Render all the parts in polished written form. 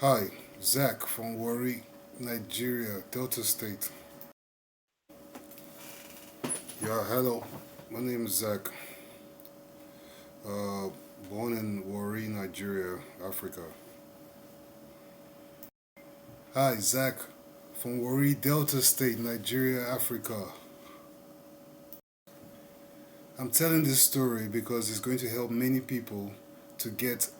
Hi, Zach from Warri, Nigeria, Delta State. Yeah, hello. My name is Zach. Uh, Born in Warri, Nigeria, Africa. Hi, Zach from Warri, Delta State, Nigeria, Africa. I'm telling this story because it's going to help many people to get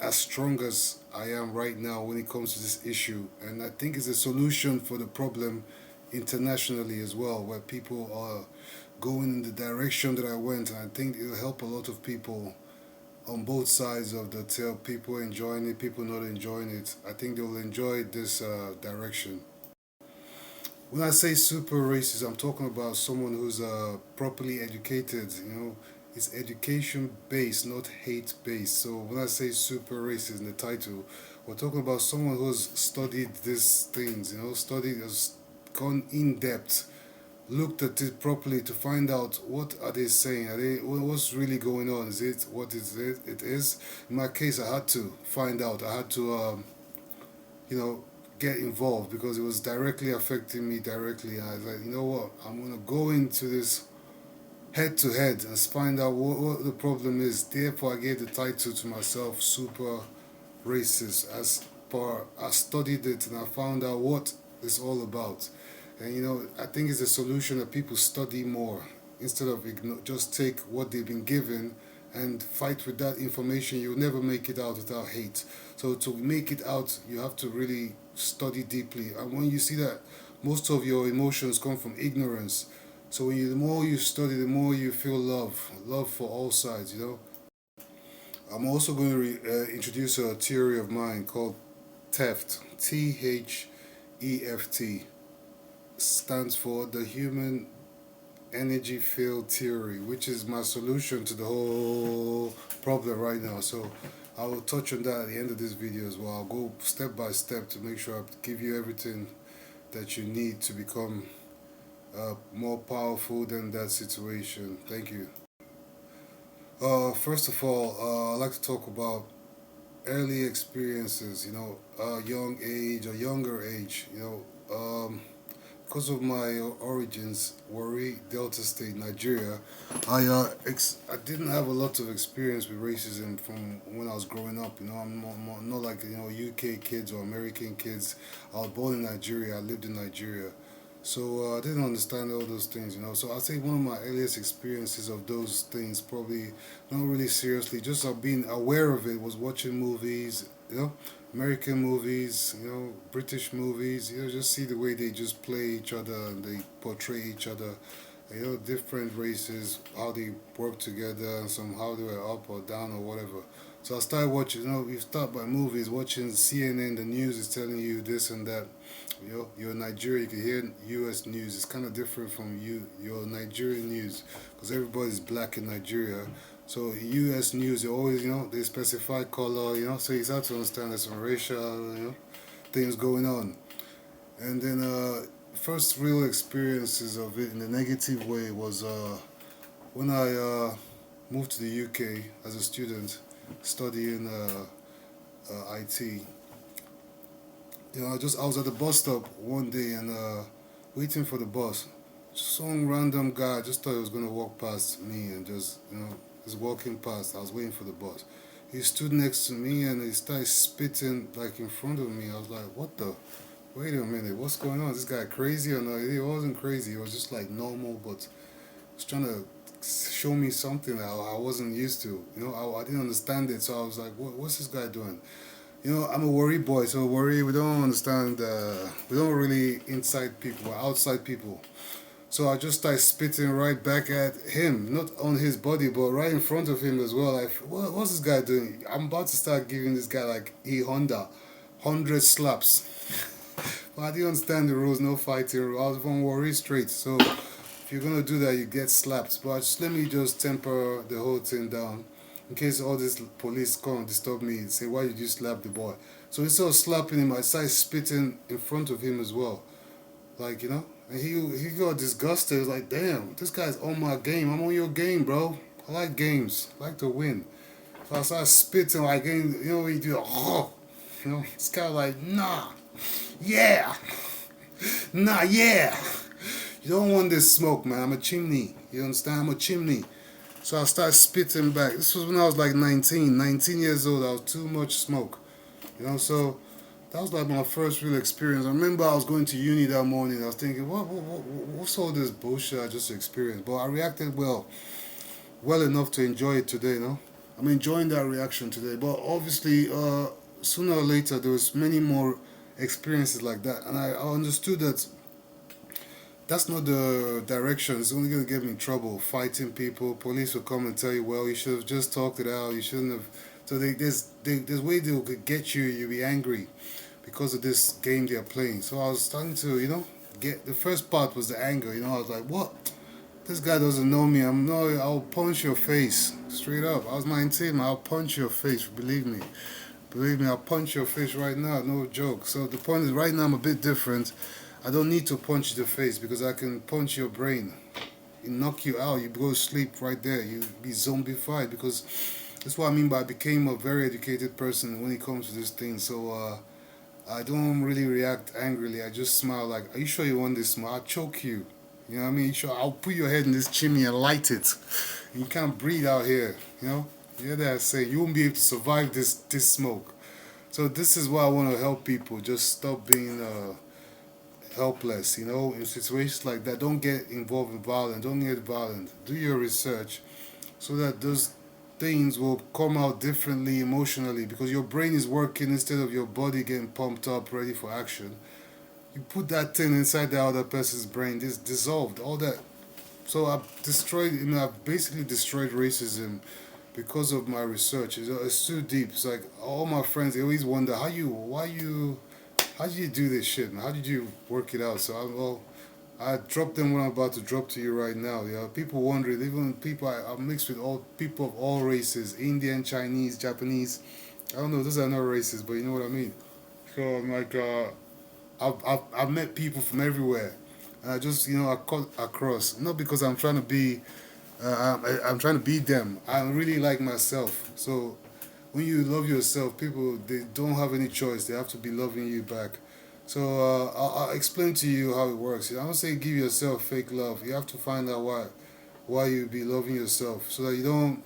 as strong as I am right now when it comes to this issue. And I think it's a solution for the problem internationally as well, where people are going in the direction that I went. And I think it'll help a lot of people on both sides of the tail. People enjoying it, people not enjoying it. I think they'll enjoy this direction. When I say super racist, I'm talking about someone who's properly educated. It's education based, not hate based. So when I say super racist in the title, we're talking about someone who's studied these things. Studied, has gone in depth, looked at it properly to find out what are they saying. What's really going on? Is it what is it? It is. In my case, I had to find out. I had to you know, get involved because it was directly affecting me directly. And I was like, you know what, I'm gonna go into this head to head and find out what the problem is. Therefore, I gave the title to myself, Super Racist. As per I studied it and I found out what it's all about. And I think it's a solution that people study more instead of just take what they've been given and fight with that information. You'll never make it out without hate. So to make it out, you have to really study deeply. And when you see that most of your emotions come from ignorance, so the more you study, the more you feel love for all sides. I'm also going to introduce a theory of mine called T.E.F.T. T.H.E.F.T. Stands for the Human Energy Field Theory, which is my solution to the whole problem right now. So I will touch on that at the end of this video as well. I'll go step by step to make sure I give you everything that you need to become more powerful than that situation. Thank you. First of all, I'd like to talk about early experiences, young age or younger age, because of my origins, Warri, Delta State, Nigeria, I didn't have a lot of experience with racism from when I was growing up. I'm not like UK kids or American kids. I was born in Nigeria. I lived in Nigeria, so I didn't understand all those things. So I think one of my earliest experiences of those things, probably not really seriously, just being aware of it, was watching movies. American movies, British movies, just see the way they just play each other and they portray each other, different races, how they work together, and how they were up or down or whatever. So I started watching, we start by movies, watching CNN, the news is telling you this and that. You're Nigeria, you can hear US news, it's kind of different from your Nigerian news, because everybody's black in Nigeria. So U.S. news, they always, they specify color, so you start to understand there's some racial, things going on. And then first real experiences of it in a negative way was when I moved to the UK as a student, studying IT. I was at the bus stop one day and waiting for the bus. Some random guy just thought he was gonna walk past me and just walking past. I was waiting for the bus. He stood next to me and he started spitting like in front of me. I was like, what the? Wait a minute, what's going on? Is this guy crazy or not? He wasn't crazy. It was just like normal, but he was trying to show me something that I wasn't used to. I didn't understand it, so I was like, what's this guy doing? I'm a worry boy, so worry, we don't understand, we don't really inside people, we're outside people. So I just started spitting right back at him, not on his body, but right in front of him as well. Like, what's this guy doing? I'm about to start giving this guy like Honda, 100 slaps. But I didn't understand the rules, no fighting rules. I was from worry straight, so if you're gonna do that, you get slapped. But let me just temper the whole thing down in case all these police come and disturb me and say, why did you slap the boy? So instead of slapping him, I started spitting in front of him as well. Like, and he got disgusted. He was like, damn, this guy's on my game. I'm on your game, bro. I like games. I like to win. So I started spitting like, when you do, oh. It's kind of like, nah, yeah, nah, yeah. You don't want this smoke, man. I'm a chimney. You understand? I'm a chimney. So I started spitting back. This was when I was like 19 years old. I was too much smoke, so that was like my first real experience. I remember I was going to uni that morning. I was thinking, what's all this bullshit I just experienced? But I reacted well enough to enjoy it today, I'm enjoying that reaction today. But obviously, sooner or later, there was many more experiences like that. And I understood that that's not the direction. It's only going to get me in trouble. Fighting people, police will come and tell you, well, you should have just talked it out. You shouldn't have. So there's way they could get you. You'll be angry because of this game they're playing. So I was starting to, get the first part was the anger. I was like, what? This guy doesn't know me. I'll punch your face straight up. I was 19. I'll punch your face. Believe me. I'll punch your face right now. No joke. So the point is, right now I'm a bit different. I don't need to punch the face because I can punch your brain. You knock you out. You go to sleep right there. You be zombified because that's what I mean by I became a very educated person when it comes to this thing. So I don't really react angrily. I just smile like, are you sure you want this smile? I'll choke you. You know what I mean? Sure, I'll put your head in this chimney and light it. You can't breathe out here. You hear that I say? You won't be able to survive this smoke. So this is why I want to help people. Just stop being helpless, in situations like that. Don't get involved in violence. Don't get violent. Do your research so that those things will come out differently emotionally because your brain is working instead of your body getting pumped up, ready for action. You put that thing inside the other person's brain, this dissolved, all that. So I've basically destroyed racism because of my research. It's too deep. It's like all my friends, they always wonder, how did you do this shit, man? How did you work it out? So I dropped them what I'm about to drop to you right now. People wondering, even people I'm mixed with all people of all races, Indian, Chinese, Japanese. I don't know, those are not races, but you know what I mean. So I'm like, I've met people from everywhere, and I just I cut across not because I'm trying to be, I'm trying to beat them. I really like myself. So when you love yourself, people they don't have any choice. They have to be loving you back. So I'll explain to you how it works. I don't say give yourself fake love. You have to find out why you be loving yourself so that you don't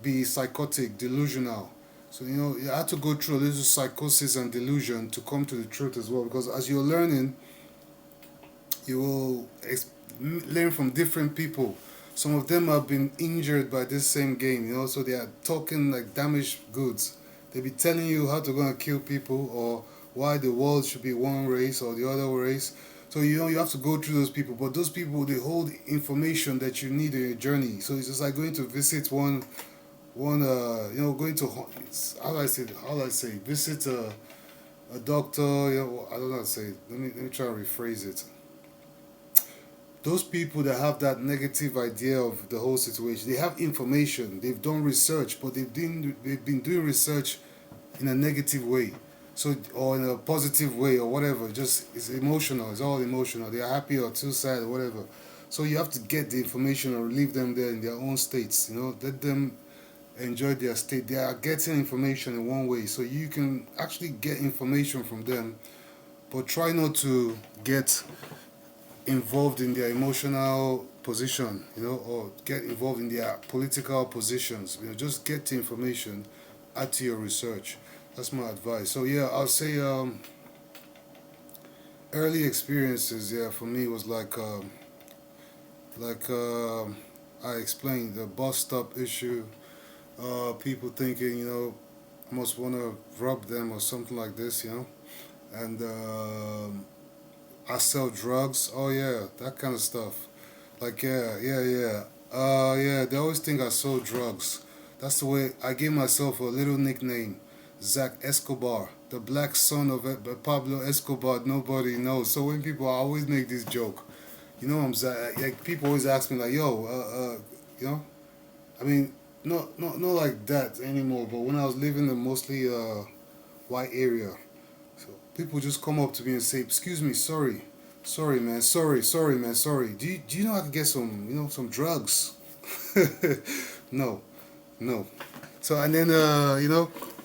be psychotic, delusional. So you have to go through a little psychosis and delusion to come to the truth as well. Because as you're learning, you will learn from different people. Some of them have been injured by this same game, so they are talking like damaged goods. They be telling you how to go and kill people or why the world should be one race or the other race. So you have to go through those people, but those people they hold information that you need in your journey. So it's just like going to visit one going to how do I say visit a doctor. I don't know how to say it. Let me try and rephrase it. Those people that have that negative idea of the whole situation, they have information, they've done research, but they've been doing research in a negative way, so or in a positive way or whatever. Just it's emotional. It's all emotional. They are happy or too sad or whatever. So you have to get the information or leave them there in their own states. Let them enjoy their state. They are getting information in one way, so you can actually get information from them, but try not to get involved in their emotional position, or get involved in their political positions. Just get the information, add to your research. That's my advice. So yeah, I'll say early experiences. Yeah, for me was like I explained the bus stop issue. People thinking I must want to rob them or something like this, and. I sell drugs. Oh yeah, that kind of stuff. Like yeah. Yeah. They always think I sold drugs. That's the way I gave myself a little nickname, Zach Escobar, the black son of Pablo Escobar. Nobody knows. So when people I always make this joke, I'm Zach. Like people always ask me like, yo, you know, I mean, not like that anymore. But when I was living in mostly white area, so people just come up to me and say, "Excuse me, sorry, man, sorry, man, sorry. Do you know I could get some, some drugs?" No, no. So and then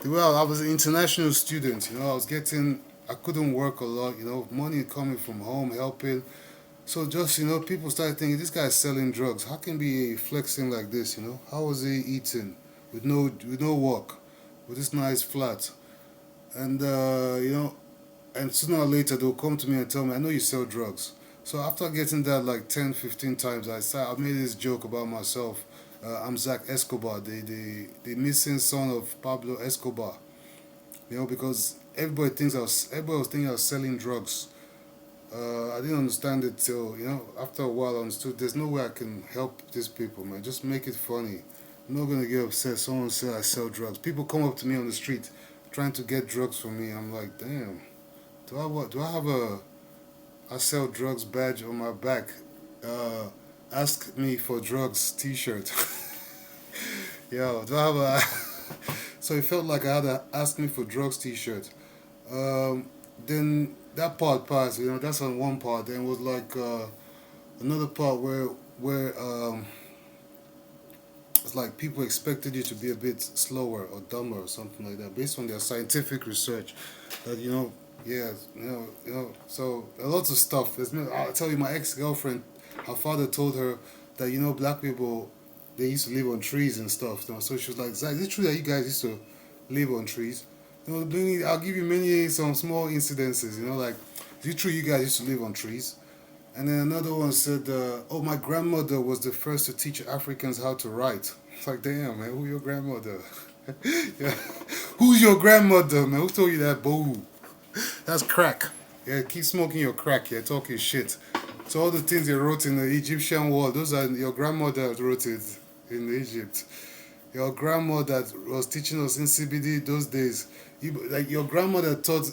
Well, I was an international student. I was getting. I couldn't work a lot. Money coming from home, helping. So just people started thinking this guy's selling drugs. How can he be flexing like this? How was he eating with no work, with this nice flat? And and sooner or later they'll come to me and tell me, I know you sell drugs. So after getting that like 10, 15 times, I made this joke about myself. I'm Zach Escobar, the missing son of Pablo Escobar. Because everybody was thinking I was selling drugs. I didn't understand it till after a while I understood. There's no way I can help these people, man. Just make it funny. I'm not gonna get upset. Someone said I sell drugs. People come up to me on the street, trying to get drugs from me. I'm like, damn. Do I what? Do I have a I sell drugs badge on my back? Uh, Ask me for drugs T-shirt. Yo, do I have a? So it felt like I had a ask me for drugs T-shirt. Um, then that part passed. That's on one part. Then it was like another part where it's like people expected you to be a bit slower or dumber or something like that, based on their scientific research. That yeah, So a lot of stuff. I'll tell you, my ex-girlfriend, her father told her that black people they used to live on trees and stuff. So she was like, Zach, is it true that you guys used to live on trees? I'll give you many some small incidences. Like, is it true you guys used to live on trees? And then another one said, "Oh, my grandmother was the first to teach Africans how to write." It's like, damn, man, who your grandmother? Yeah. Who's your grandmother, man? Who told you that? Boo. That's crack. Yeah, keep smoking your crack. You're talking shit. So all the things they wrote in the Egyptian wall, those are your grandmother wrote it in Egypt. Your grandmother was teaching us in CBD those days. Like your grandmother taught.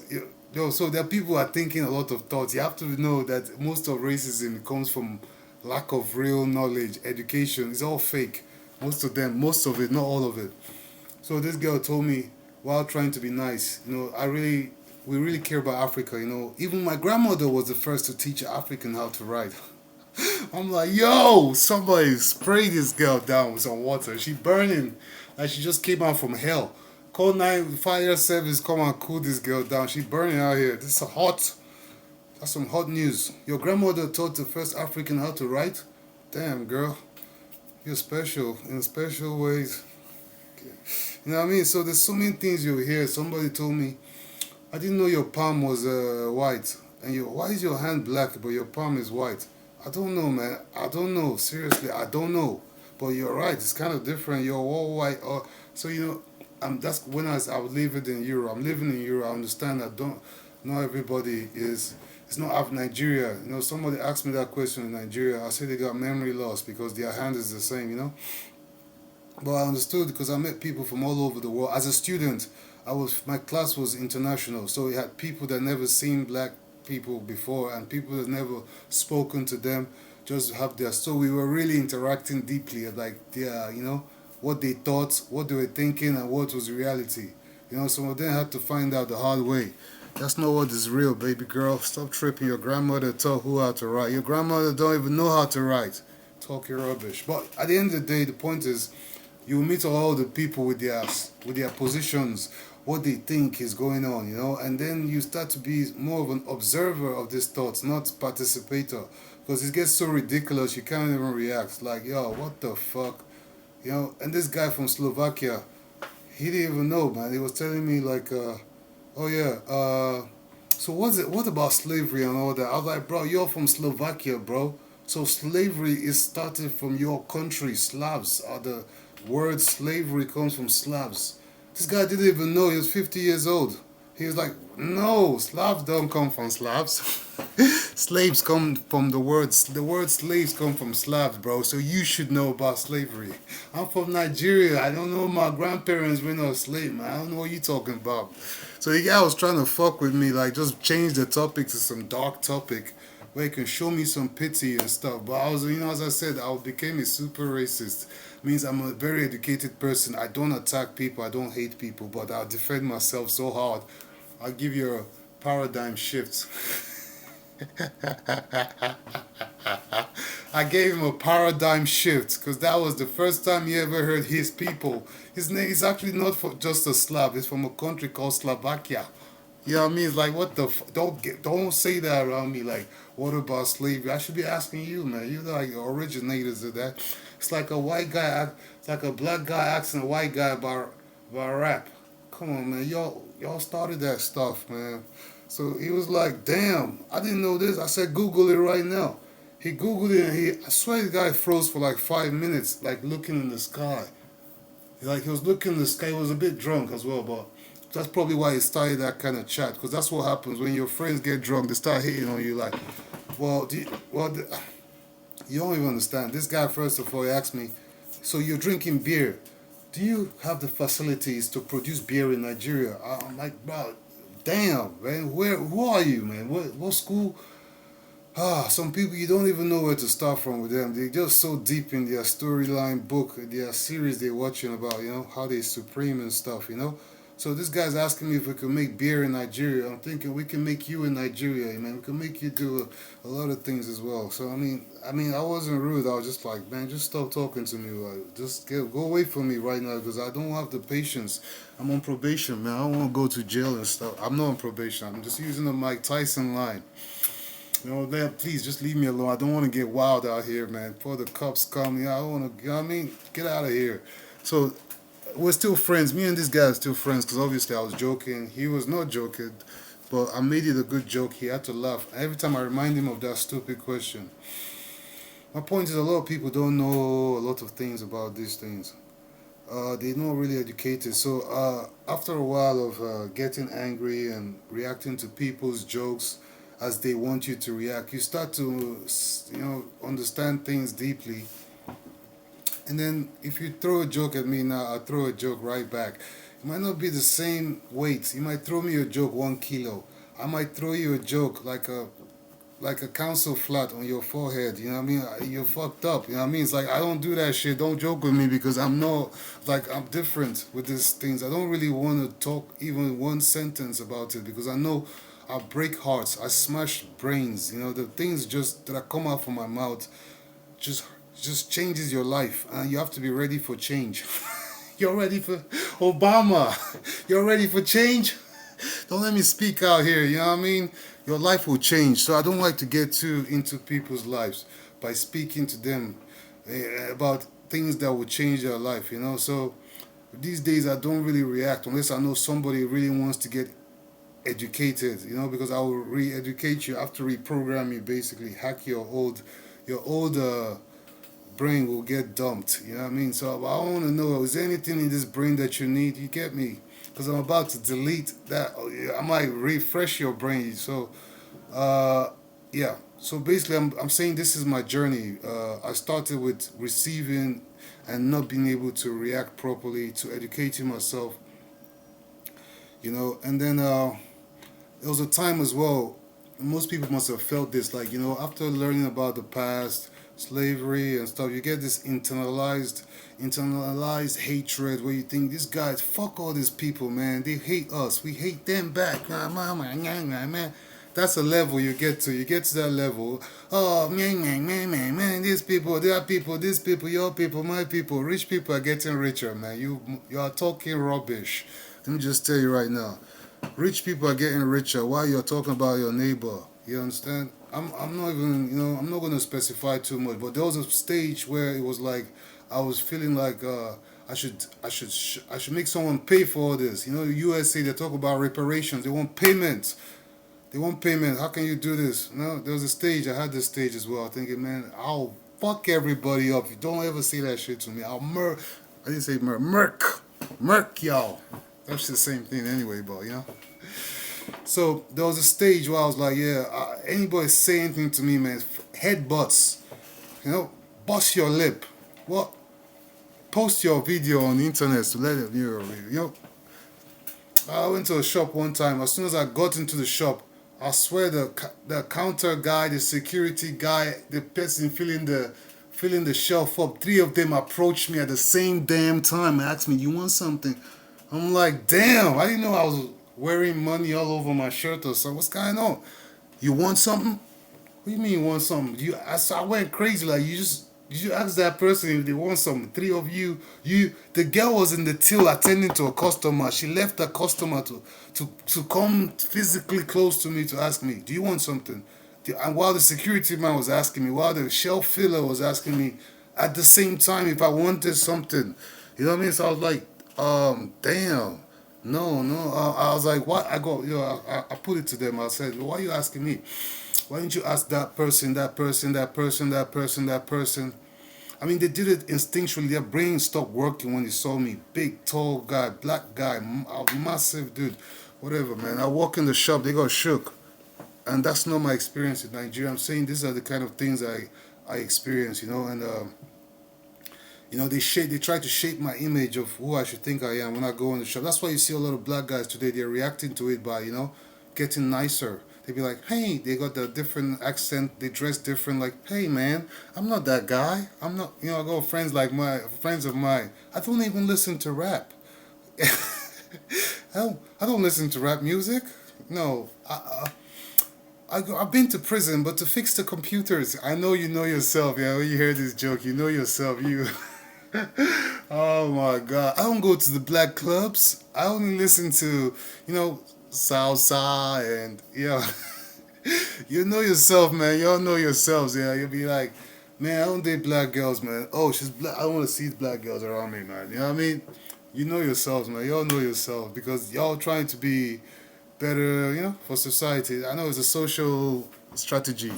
So there are people who are thinking a lot of thoughts. You have to know that most of racism comes from lack of real knowledge, education. It's all fake. Most of it, not all of it. So this girl told me while trying to be nice, we really care about Africa. Even my grandmother was the first to teach an African how to write. I'm like, yo, somebody spray this girl down with some water. She burning, like she just came out from hell. Call fire service, come and cool this girl down. She burning out here. This is hot. That's some hot news. Your grandmother taught the first African how to write. Damn, girl, you're special in special ways. You know what I mean? So there's so many things you hear. Somebody told me, I didn't know your palm was white. And why is your hand black but your palm is white? I don't know, man. I don't know. Seriously, I don't know. But you're right. It's kind of different. You're all white. So that's when I was living in Europe. I'm living in Europe. I understand that don't not everybody is. It's not of Nigeria. Somebody asked me that question in Nigeria. I said they got memory loss because their hand is the same. But I understood because I met people from all over the world. As a student, my class was international, so we had people that never seen black people before and people that never spoken to them. Just have their so we were really interacting deeply, like what they thought, what they were thinking, and what was reality. Some of them had to find out the hard way. That's not what is real, baby girl. Stop tripping. Your grandmother taught who how to write. Your grandmother don't even know how to write. Talking rubbish. But at the end of the day, the point is you meet all the people with their positions, what they think is going on, and then you start to be more of an observer of these thoughts, not participator, because it gets so ridiculous you can't even react. Like, yo, what the fuck, And this guy from Slovakia, he didn't even know, man. He was telling me like, oh yeah, so what about slavery and all that? I was like, bro, you're from Slovakia, bro. So slavery is started from your country. Slavs are the word slavery comes from Slavs. This guy didn't even know he was 50 years old. He was like, no, Slavs don't come from Slavs. Slaves come from the word slaves come from Slavs, bro. So you should know about slavery. I'm from Nigeria. I don't know my grandparents were no slave, man. I don't know what you talking about. So the guy was trying to fuck with me, like just change the topic to some dark topic where he can show me some pity and stuff. But I was, as I said, I became a super racist. Means I'm a very educated person. I don't attack people. I don't hate people, but I'll defend myself so hard. I'll give you a paradigm shift. I gave him a paradigm shift because that was the first time he ever heard his people. His name is actually not for just a Slav. It's from a country called Slovakia. You know what I mean? It's like, what the don't say that around me. Like, what about slavery? I should be asking you, man. You're like the originators of that. It's like a white guy. It's like a black guy asking a white guy about rap. Come on, man. Y'all started that stuff, man. So he was like, damn, I didn't know this. I said, Google it right now. He Googled it and I swear the guy froze for like 5 minutes, like looking in the sky. Like he was looking in the sky. He was a bit drunk as well, but that's probably why he started that kind of chat. Because that's what happens when your friends get drunk. They start hitting on you like, well, you don't even understand. This guy, first of all, he asked me, so you're drinking beer. Do you have the facilities to produce beer in Nigeria? I'm like, bro, damn, man. Who are you, man? What school? Some people you don't even know where to start from with them. They're just so deep in their storyline book, their series they're watching about, how they're supreme and stuff. So this guy's asking me if we can make beer in Nigeria. I'm thinking we can make you in Nigeria, man. We can make you do a lot of things as well. So I wasn't rude. I was just like, man, just stop talking to me. Like, just go away from me right now because I don't have the patience. I'm on probation, man. I don't want to go to jail and stuff. I'm not on probation. I'm just using the Mike Tyson line. Please just leave me alone. I don't want to get wild out here, man. Before the cops come, I don't want to, get out of here. So we're still friends. Me and this guy are still friends because obviously I was joking. He was not joking, but I made it a good joke. He had to laugh. Every time I remind him of that stupid question. My point is, a lot of people don't know a lot of things about these things. They're not really educated. So after a while of getting angry and reacting to people's jokes as they want you to react, you start to understand things deeply. And then if you throw a joke at me now, I'll throw a joke right back. It might not be the same weight. You might throw me a joke 1 kilo. I might throw you a joke like a council flat on your forehead. You know what I mean? You're fucked up. You know what I mean? It's like I don't do that shit. Don't joke with me because I'm different with these things. I don't really want to talk even one sentence about it because I know I break hearts. I smash brains. The things just that come out from my mouth just just changes your life, and you have to be ready for change. You're ready for Obama. You're ready for change. Don't let me speak out here. You know what I mean? Your life will change. So I don't like to get too into people's lives by speaking to them about things that will change their life. So these days I don't really react unless I know somebody really wants to get educated. Because I will re-educate you. I have to reprogram you, basically hack your old brain will get dumped. You know what I mean? So I want to know, is there anything in this brain that you need? You get me? Because I'm about to delete that. I might refresh your brain. So, yeah. So basically, I'm saying this is my journey. I started with receiving and not being able to react properly, to educating myself, and then there was a time as well. Most people must have felt this, like after learning about the past, slavery and stuff, you get this internalized hatred where you think these guys, fuck all these people, man. They hate us. We hate them back. Man. That's a level you get to. You get to that level. Oh, man. These people, their people, these people, your people, my people. Rich people are getting richer, man. You are talking rubbish. Let me just tell you right now. Rich people are getting richer while you're talking about your neighbor. You understand? I'm not even, I'm not going to specify too much, but there was a stage where it was like I was feeling like I should make someone pay for all this. The USA, they talk about reparations. They want payment. They want payment. How can you do this? There was a stage. I had this stage as well. Thinking, man, I'll fuck everybody up. You don't ever say that shit to me. I didn't say murk y'all. That's the same thing anyway, but So there was a stage where I was like, yeah, anybody say anything to me, man, headbutts, bust your lip. What? Post your video on the internet to let it, I went to a shop one time. As soon as I got into the shop, I swear the counter guy, the security guy, the person filling the shelf up, three of them approached me at the same damn time and asked me, you want something? I'm like, damn, I didn't know I was wearing money all over my shirt or something. What's going on? You want something? What do you mean you want something? I went crazy. Like you asked that person if they want something. Three of you, the girl was in the till attending to a customer. She left the customer to come physically close to me to ask me, do you want something? And while the security man was asking me, while the shelf filler was asking me, at the same time if I wanted something, you know what I mean? So I was like, damn. No, no. I was like, what? I go, I put it to them. I said, why are you asking me? Why didn't you ask that person, that person, that person, that person, that person? I mean, they did it instinctually. Their brain stopped working when they saw me. Big, tall guy, black guy, massive dude, whatever, man. I walk in the shop, they got shook. And that's not my experience in Nigeria. I'm saying these are the kind of things I experience, and they try to shape my image of who I should think I am when I go in the shop. That's why you see a lot of black guys today. They're reacting to it by getting nicer. They be like, hey, they got the different accent. They dress different. Like, hey, man, I'm not that guy. I'm not. I got friends of mine. I don't even listen to rap. I don't listen to rap music. No, I've been to prison, but to fix the computers. I know you know yourself. Yeah, when you hear this joke, you know yourself. You Oh my god. I don't go to the black clubs. I only listen to, salsa and you know yourself, man. Y'all know yourselves, yeah. You'll be like, man, I don't date black girls, man. Oh, she's black. I don't want to see black girls around me, man. You know what I mean? You know yourselves, man. Y'all know yourselves because y'all trying to be better, for society. I know it's a social strategy,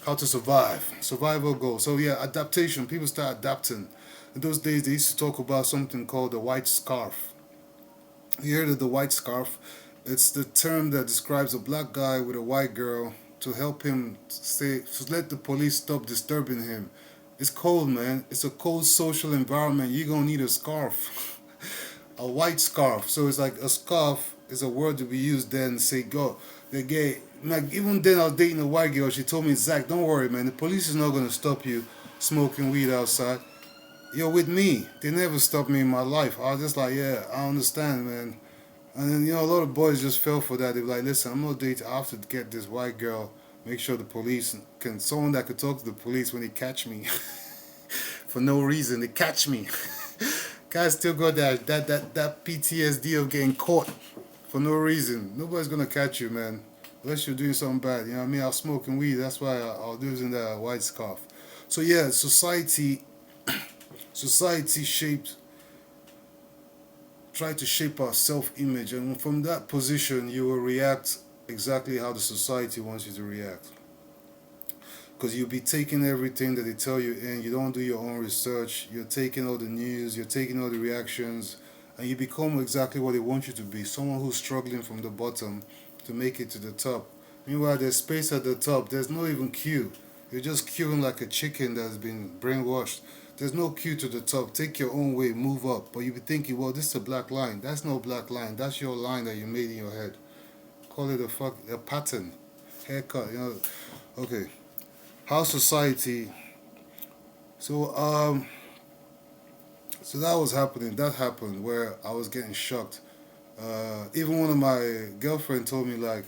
how to survive, survival goal. So yeah, adaptation. People start adapting. In those days, they used to talk about something called the white scarf. You heard of the white scarf? It's the term that describes a black guy with a white girl to help him stay, to let the police stop disturbing him. It's cold, man. It's a cold social environment. You're gonna need a scarf, a white scarf. So it's like a scarf is a word to be used then. Say go, the gay. Like even then, I was dating a white girl. She told me, Zach, don't worry, man. The police is not gonna stop you smoking weed outside. You're with me. They never stopped me in my life. I was just like, yeah, I understand, man. And then, a lot of boys just fell for that. They were like, listen, I'm not dating. I have to get this white girl. Make sure the police someone that could talk to the police when they catch me for no reason. They catch me. Guys still got that PTSD of getting caught for no reason. Nobody's gonna catch you, man. Unless you're doing something bad. You know what I mean? I was smoking weed. That's why I was using that white scarf. So yeah, society shaped try to shape our self-image, and from that position you will react exactly how the society wants you to react, because you'll be taking everything that they tell you in. You don't do your own research. You're taking all the news, you're taking all the reactions, and you become exactly what they want you to be, someone who's struggling from the bottom to make it to the top. Meanwhile, there's space at the top. There's no even queue. You're just queuing like a chicken that's been brainwashed. There's no queue to the top. Take your own way, move up. But you be thinking, well, this is a black line. That's no black line. That's your line that you made in your head. Call it a pattern, haircut. Okay. How society. So so that was happening. That happened where I was getting shocked. Even one of my girlfriend told me like,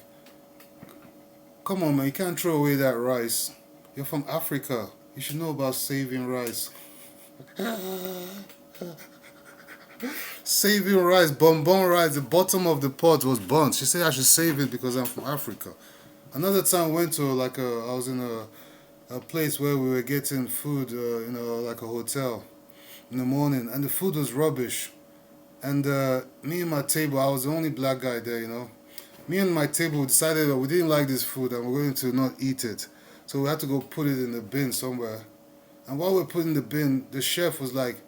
come on, man, you can't throw away that rice. You're from Africa. You should know about saving rice. Saving rice, bonbon rice. The bottom of the pot was burnt. She said I should save it because I'm from Africa. Another time I went to I was in a place where we were getting food, like a hotel in the morning, and the food was rubbish. And me and my table, I was the only black guy there. Me and my table decided that we didn't like this food and we're going to not eat it. So we had to go put it in the bin somewhere. And while we're putting the bin, the chef was like,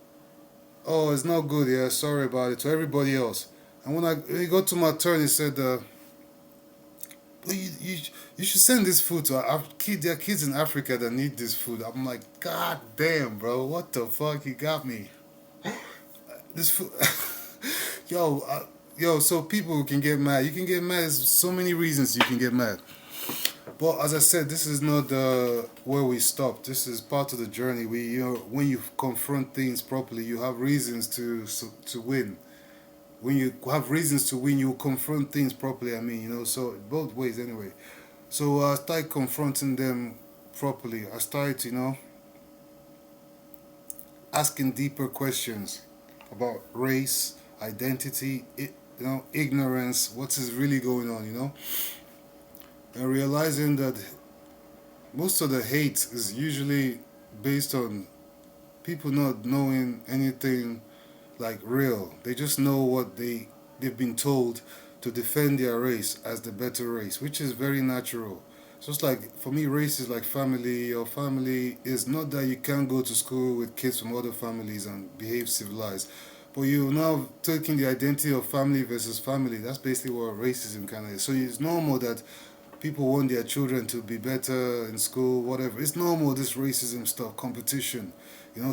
"Oh, it's not good. Yeah, sorry about it." To everybody else. And when it got to my turn, he said, "You should send this food to our kids. There are kids in Africa that need this food." I'm like, "God damn, bro, what the fuck? You got me." This food, yo, yo. So people can get mad. You can get mad. There's so many reasons you can get mad. But as I said, this is not where we stop. This is part of the journey. When you confront things properly, you have reasons to win. When you have reasons to win, you confront things properly. I mean, so both ways anyway. So I started confronting them properly. I started, asking deeper questions about race, identity, ignorance, what is really going on, and realizing that most of the hate is usually based on people not knowing anything like real. They just know what they've been told to defend their race as the better race, which is very natural. Just like for me, race is like family. Your family is not that you can't go to school with kids from other families and behave civilized, but you're now taking the identity of family versus family. That's basically what racism kind of is. So it's normal that people want their children to be better in school, whatever. It's normal, this racism stuff, competition.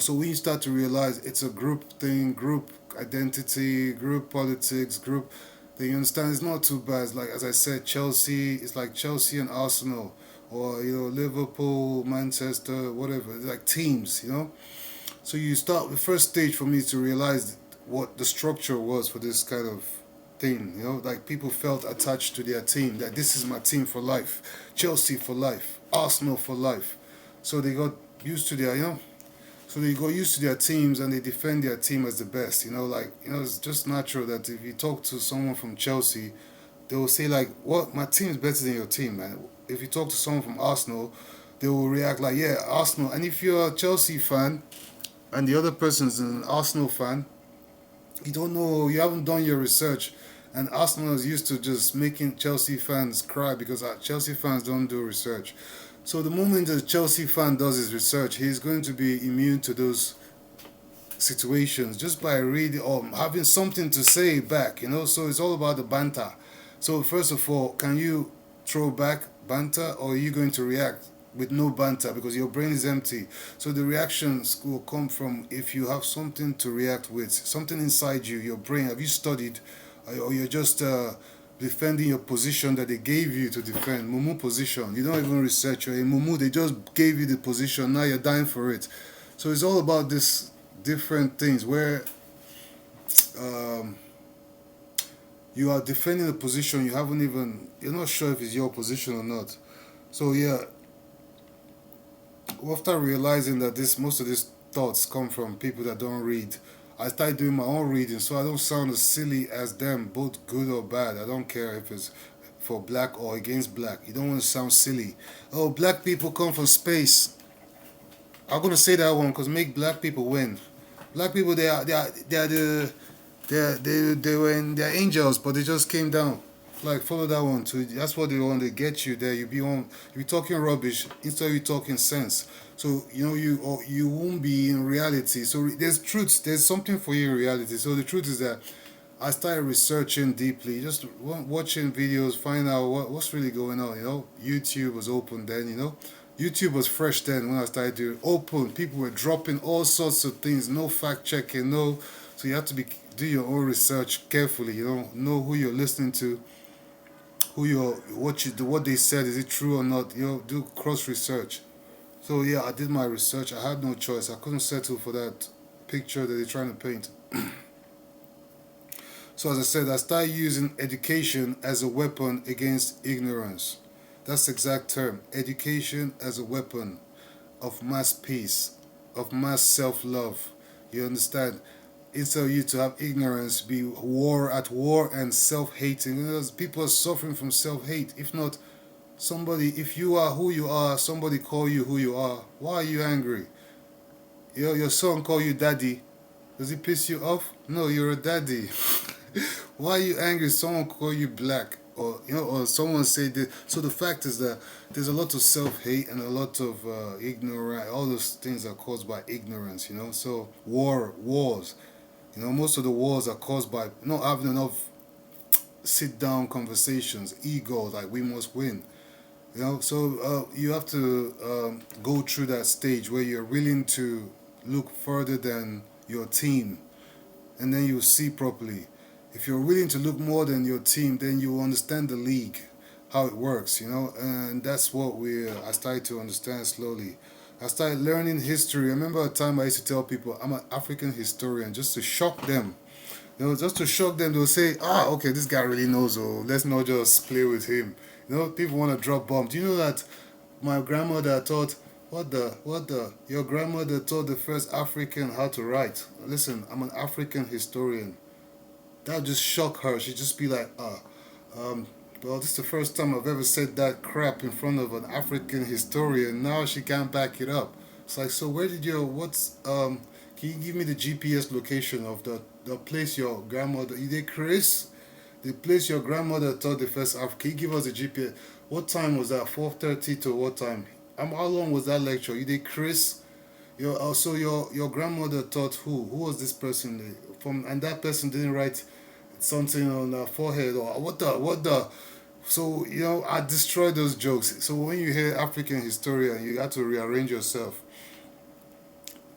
So when you start to realize it's a group thing, group identity, group politics, group, then you understand it's not too bad. It's like, as I said, Chelsea, it's like Chelsea and Arsenal, or, Liverpool, Manchester, whatever. It's like teams. So you start, the first stage for me is to realize what the structure was for this kind of thing. Like people felt attached to their team, that this is my team for life, Chelsea for life, Arsenal for life. So they got used to their, so they got used to their teams and they defend their team as the best. It's just natural that if you talk to someone from Chelsea, they will say like, "What? My team is better than your team, man." If you talk to someone from Arsenal, they will react like, "Yeah, Arsenal." And if you're a Chelsea fan and the other person is an Arsenal fan, you don't know, you haven't done your research. And Arsenal is used to just making Chelsea fans cry because Chelsea fans don't do research. So the moment a Chelsea fan does his research, he's going to be immune to those situations just by reading or having something to say back. So it's all about the banter. So first of all, can you throw back banter, or are you going to react with no banter because your brain is empty? So the reactions will come from if you have something to react with, something inside you, your brain. Have you studied, or you're just defending your position that they gave you to defend? Mumu position. You don't even research. You're a mumu. They just gave you the position. Now you're dying for it. So it's all about this different things where um, you are defending a position you haven't even, you're not sure if it's your position or not. So yeah, after realizing that this most of these thoughts come from people that don't read, I started doing my own reading so I don't sound as silly as them, both good or bad. I don't care if it's for black or against black. You don't want to sound silly. Oh, black people come from space. I'm gonna say that one because make black people win. Black people, they were in, they're angels, but they just came down. Like follow that one too. That's what they want to get you there. You be talking rubbish instead of you talking sense. So you won't be in reality. So there's truth. There's something for you in reality. So the truth is that I started researching deeply, just watching videos, find out what's really going on. YouTube was open then. YouTube was fresh then when I started doing open. People were dropping all sorts of things, no fact checking, no. So you have to do your own research carefully. Know who you're listening to, what they said, is it true or not. Do cross research. So yeah, I did my research. I had no choice. I couldn't settle for that picture that they're trying to paint. So as I said, I started using education as a weapon against ignorance. That's the exact term. Education as a weapon of mass peace, of mass self-love. You understand? Instead of you to have ignorance, be at war and self-hating. People are suffering from self-hate. If not, if you are who you are, somebody call you who you are. Why are you angry? Your son call you daddy. Does he piss you off? No, you're a daddy. Why are you angry? Someone call you black, or someone say this. So the fact is that there's a lot of self-hate and a lot of ignorance. All those things are caused by ignorance. So wars. Most of the wars are caused by not having enough sit-down conversations, ego, like we must win. So you have to go through that stage where you're willing to look further than your team, and then you see properly. If you're willing to look more than your team, then you understand the league, how it works, and that's what I started to understand slowly. I started learning history. I remember a time I used to tell people I'm an African historian just to shock them. Just to shock them, they'll say, okay, this guy really knows, let's not just play with him. You know, people want to drop bombs. Do you know that my grandmother taught, your grandmother taught the first African how to write? Listen, I'm an African historian. That would just shock her. She'd just be like, um, well, this is the first time I've ever said that crap in front of an African historian. Now she can't back it up. It's like, so where did your, can you give me the GPS location of the place your grandmother, you did, Chris? The place your grandmother taught the first African. Can you give us the GPS? What time was that? 4:30 to what time? How long was that lecture? You did, Chris? Also your grandmother taught who? Who was this person from? And that person didn't write something on the forehead or what the. So I destroy those jokes. So when you hear African historian, you got to rearrange yourself.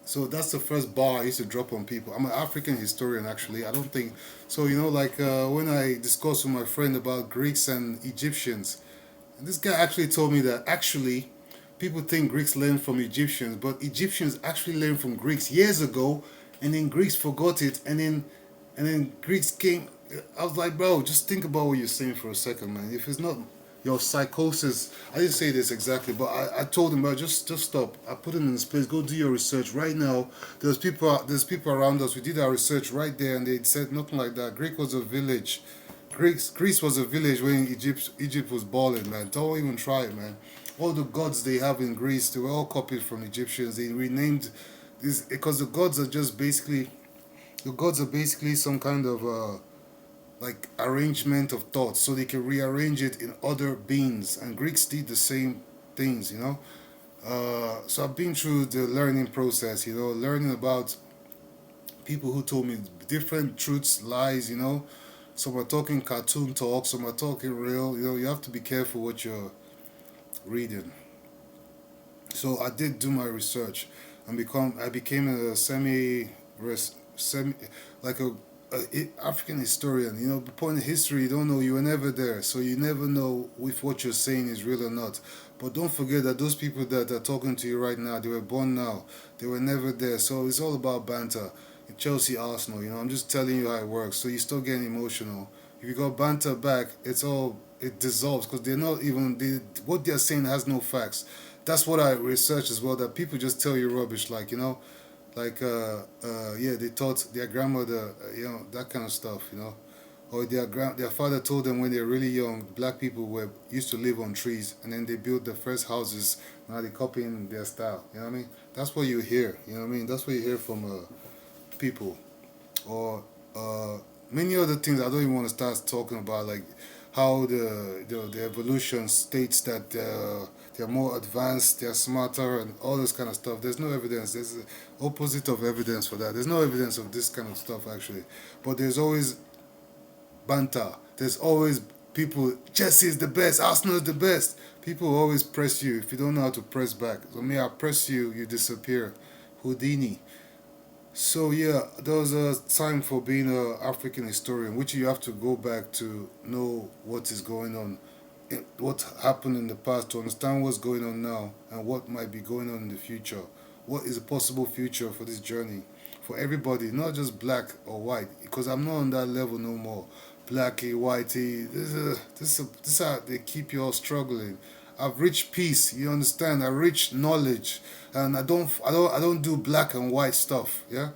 So that's the first bar I used to drop on people. I'm an African historian, actually. I don't think so. Like when I discussed with my friend about Greeks and Egyptians, this guy actually told me that actually people think Greeks learned from Egyptians, but Egyptians actually learned from Greeks years ago, and then Greeks forgot it, and then Greeks came. I was like, bro, just think about what you're saying for a second, man. If it's not your psychosis, I didn't say this exactly, but I told him, bro, just stop. I put him in his place. Go do your research right now. There's people around us. We did our research right there, and they said nothing like that. Greek was a village. Greece was a village when Egypt was balling, man. Don't even try it, man. All the gods they have in Greece, they were all copied from Egyptians. They renamed this because the gods are basically some kind of like arrangement of thoughts, so they can rearrange it in other beings. And Greeks did the same things. So I've been through the learning process, learning about people who told me different truths, lies. Some are talking cartoon talk, some are talking real. You have to be careful what you're reading. So I did do my research, and I became a semi like a African historian. The point in history, you don't know, you were never there, so you never know if what you're saying is real or not. But don't forget that those people that are talking to you right now, they were born now, they were never there. So it's all about banter. Chelsea, Arsenal. I'm just telling you how it works. So you start getting emotional. If you got banter back, it dissolves because they're not even what they're saying has no facts. That's what I researched as well. That people just tell you rubbish, like yeah, they taught their grandmother, that kind of stuff. Or their father told them when they're really young, black people were used to live on trees, and then they built the first houses. Now they're copying their style. You know what I mean? That's what you hear. You know what I mean? That's what you hear from people, or many other things. I don't even want to start talking about, like how the evolution states that they're more advanced, they're smarter, and all this kind of stuff. There's no evidence. There's the opposite of evidence for that. There's no evidence of this kind of stuff, actually. But there's always banter. There's always people. Chelsea is the best. Arsenal is the best. People always press you if you don't know how to press back. So me, I press you, you disappear. Houdini. So yeah, there was a time for being an African historian, which you have to go back to know what is going on, what happened in the past, to understand what's going on now and what might be going on in the future. What is a possible future for this journey, for everybody, not just black or white, because I'm not on that level no more. Blacky, whitey, this is how they keep you all struggling. I've reached peace. You understand? I reached knowledge, and I don't do black and white stuff. Yeah,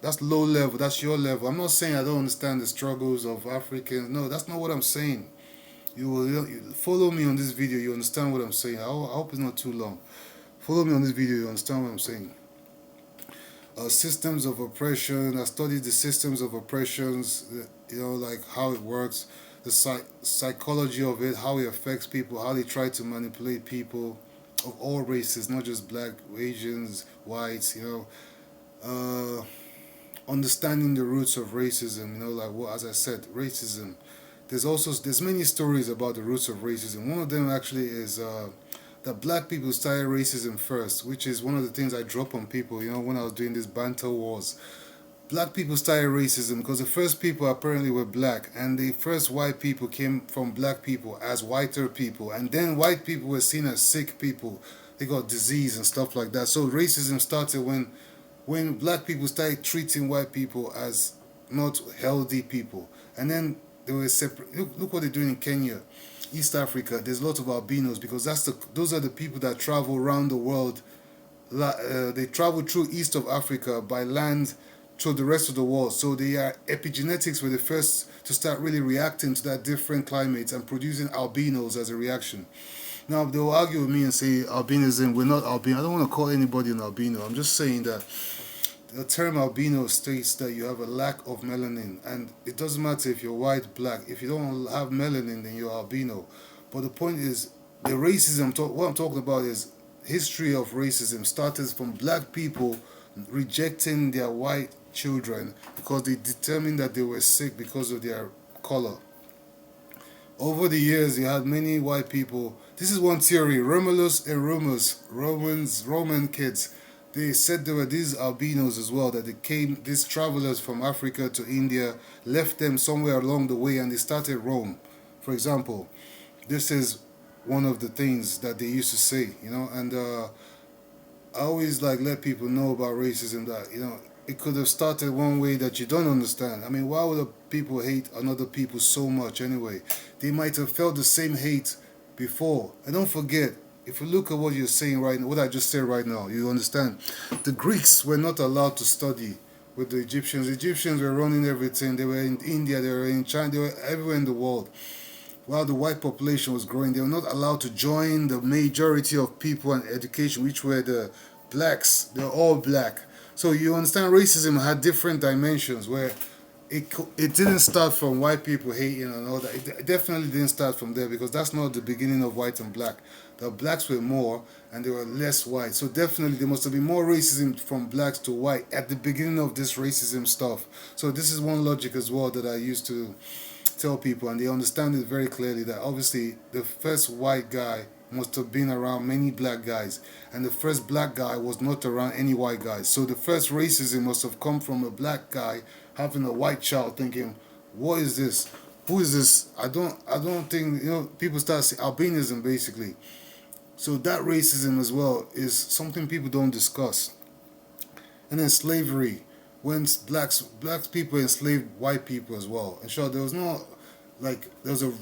that's low level. That's your level. I'm not saying I don't understand the struggles of Africans. No, that's not what I'm saying. You follow me on this video. You understand what I'm saying. I hope it's not too long. Follow me on this video. You understand what I'm saying. Systems of oppression. I studied the systems of oppressions. Like how it works, the psychology of it, how it affects people, how they try to manipulate people of all races, not just black, Asians, whites. Understanding the roots of racism. Like what, as I said, racism. There's many stories about the roots of racism. One of them actually is that black people started racism first, which is one of the things I drop on people. When I was doing these banter wars, black people started racism because the first people apparently were black, and the first white people came from black people as whiter people, and then white people were seen as sick people. They got disease and stuff like that. So racism started when black people started treating white people as not healthy people, and then they were separate. Look what they're doing in Kenya. East Africa, there's lots of albinos because those are the people that travel around the world. They travel through east of Africa by land to the rest of the world. So they are epigenetics were the first to start really reacting to that different climates and producing albinos as a reaction. Now they will argue with me and say albinism. We're not albino. I don't want to call anybody an albino. I'm just saying that the term albino states that you have a lack of melanin, and it doesn't matter if you're white, black. If you don't have melanin, then you're albino. But the point is, the racism. What I'm talking about is history of racism started from black people rejecting their white children because they determined that they were sick because of their color. Over the years, you had many white people. This is one theory. Romulus and Remus, Roman kids, they said there were these albinos as well, that they came, these travelers from Africa to India, left them somewhere along the way and they started Rome. For example, this is one of the things that they used to say, and I always like let people know about racism that, it could have started one way that you don't understand. I mean, why would people hate another people so much anyway? They might have felt the same hate before. And don't forget, if you look at what you're saying right now, what I just said right now, you understand. The Greeks were not allowed to study with the Egyptians. The Egyptians were running everything. They were in India, they were in China, they were everywhere in the world. While the white population was growing, they were not allowed to join the majority of people and education, which were the blacks. They're all black. So you understand racism had different dimensions where it didn't start from white people hating and all that. It definitely didn't start from there because that's not the beginning of white and black. The blacks were more and they were less white. So definitely there must have been more racism from blacks to white at the beginning of this racism stuff. So this is one logic as well that I used to tell people, and they understand it very clearly that obviously the first white guy must have been around many black guys, and the first black guy was not around any white guys. So the first racism must have come from a black guy having a white child thinking, "What is this? Who is this?" I don't think people start saying albinism basically. So that racism as well is something people don't discuss. And then slavery, when blacks people enslaved white people as well. And sure, there was no there was a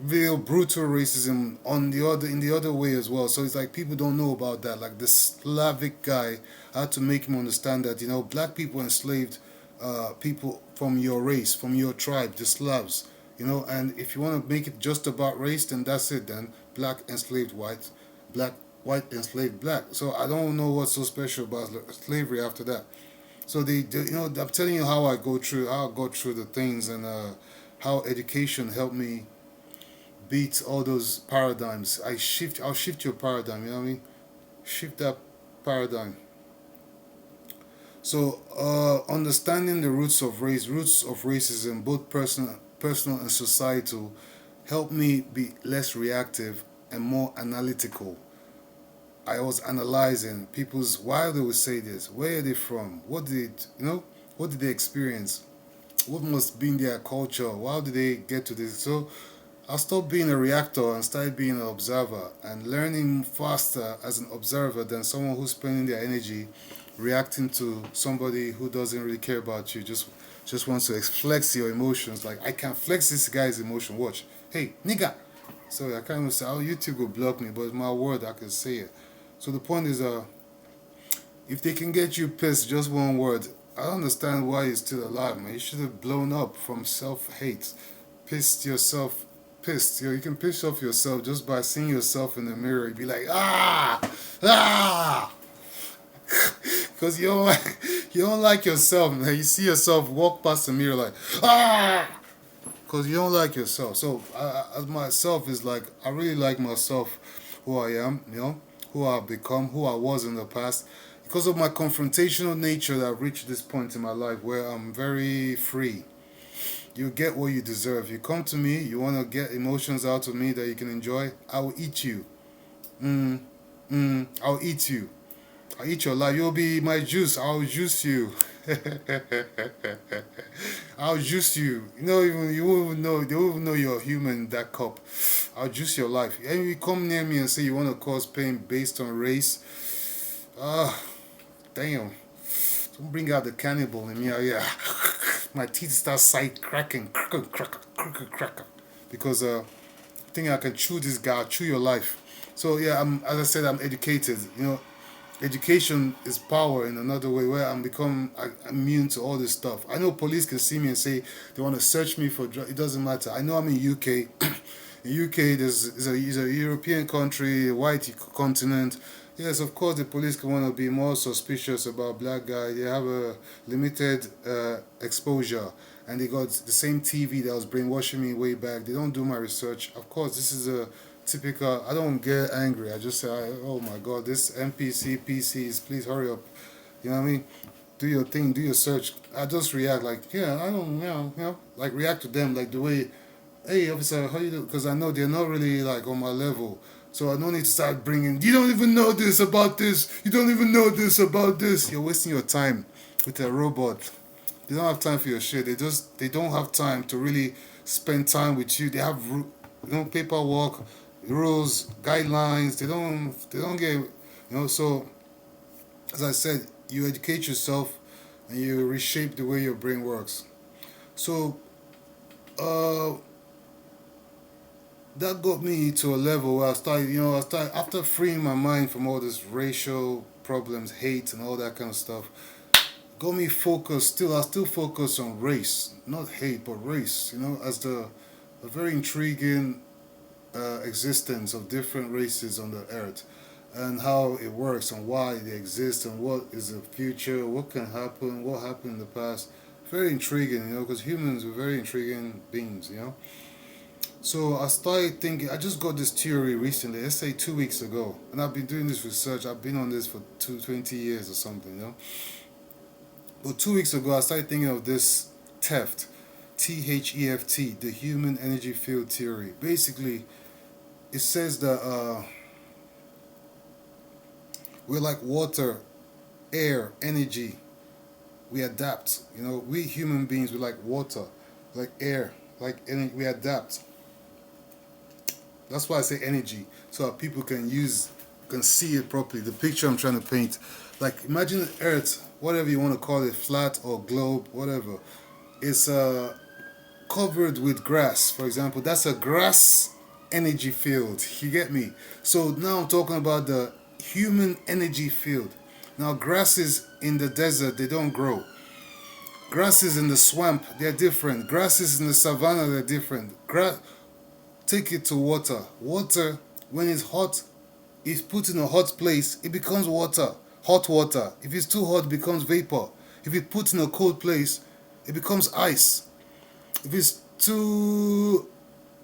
real brutal racism on the other in the other way as well. So it's like people don't know about that. Like the Slavic guy, I had to make him understand that black people enslaved people from your race, from your tribe, the Slavs. And if you want to make it just about race, then that's it. Then black enslaved white, black white enslaved black. So I don't know what's so special about slavery after that. So I'm telling you how I got through the things, and how education helped me beat all those paradigms. I'll shift your paradigm. You know what I mean? Shift that paradigm. So understanding the roots of racism, both personal and societal, helped me be less reactive and more analytical. I was analyzing people's why they would say this, where are they from, what did they experience, what must be in their culture, how did they get to this. So I stopped being a reactor and started being an observer and learning faster as an observer than someone who's spending their energy reacting to somebody who doesn't really care about you, just wants to flex your emotions. Like I can flex this guy's emotion. Watch, hey nigga. So I can't even say, oh, YouTube will block me, but it's my word, I can say it. So the point is, if they can get you pissed, just one word, I don't understand why you're still alive, man. You should have blown up from self-hate, pissed yourself, pissed. You can piss off yourself just by seeing yourself in the mirror. You'd be like, ah, because you don't like yourself, man. You see yourself walk past the mirror like, ah, because you don't like yourself. So as myself is like, I really like myself, who I am, who I've become, who I was in the past. Because of my confrontational nature that I've reached this point in my life where I'm very free. You get what you deserve. You come to me, you want to get emotions out of me that you can enjoy, I will eat you. I'll eat you. I'll eat your life. You'll be my juice. I'll juice you. I'll juice you. You won't even know. They won't even know you're human in that cup. I'll juice your life. And you come near me and say you want to cause pain based on race. Damn. Don't bring out the cannibal in me. Yeah. My teeth start side cracking. Cracker. Because think I can chew this guy, chew your life. So yeah, as I said, I'm educated. Education is power in another way where I'm become immune to all this stuff. I know police can see me and say they want to search me for drugs. It doesn't matter. I know I'm in UK. In UK, is a European country, a white continent. Yes, of course, the police can want to be more suspicious about black guy. They have a limited exposure, and they got the same TV that was brainwashing me way back. They don't do my research. Of course, this is a typical. I don't get angry. I just say, "Oh my God, this NPC PCs, please hurry up." You know what I mean? Do your thing, do your search. I just react like, yeah, I don't, like react to them like the way, hey officer, how you do? Because I know they're not really like on my level. So I don't need to start bringing. You don't even know this about this. You don't even know this about this. You're wasting your time with a robot. They don't have time for your shit. They don't have time to really spend time with you. They have paperwork, rules, guidelines. They don't get So as I said, you educate yourself and you reshape the way your brain works. So uh, that got me to a level where I started after freeing my mind from all this racial problems, hate, and all that kind of stuff. Got me focused. I still focus on race, not hate, but race. As the a very intriguing existence of different races on the earth, and how it works and why they exist and what is the future, what can happen, what happened in the past. Very intriguing, because humans are very intriguing beings. So I started thinking. I just got this theory recently. Let's say 2 weeks ago, and I've been doing this research. I've been on this for 20 years or something. But 2 weeks ago, I started thinking of this T.E.F.T, T.H.E.F.T, the human energy field theory. Basically, it says that we're like water, air, energy. We adapt. We human beings, we're like water, like air, like energy. We adapt. That's why I say energy, so that people can see it properly. The picture I'm trying to paint, like imagine Earth, whatever you want to call it, flat or globe, whatever. It's covered with grass, for example. That's a grass energy field. You get me? So now I'm talking about the human energy field. Now grasses in the desert, they don't grow. Grasses in the swamp, they're different. Grasses in the savannah, they're different. Take it to water. Water, when it's hot, if put in a hot place, it becomes water. Hot water. If it's too hot, it becomes vapor. If it put in a cold place, it becomes ice. If it's too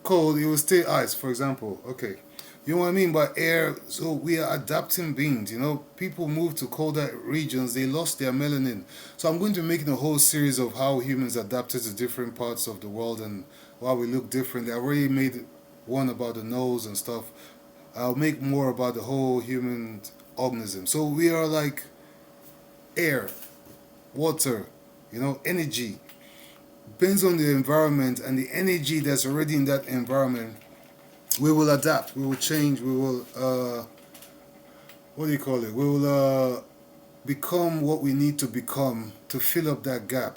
cold, it will stay ice, for example. Okay. You know what I mean by air? So we are adapting beings. People move to colder regions, they lost their melanin. So I'm going to be making a whole series of how humans adapted to different parts of the world and why we look different. I already made one about the nose and stuff. I'll make more about the whole human organism. So we are like air, water, energy. Depends on the environment and the energy that's already in that environment. We will adapt. We will change. We will what do you call it? We will become what we need to become to fill up that gap.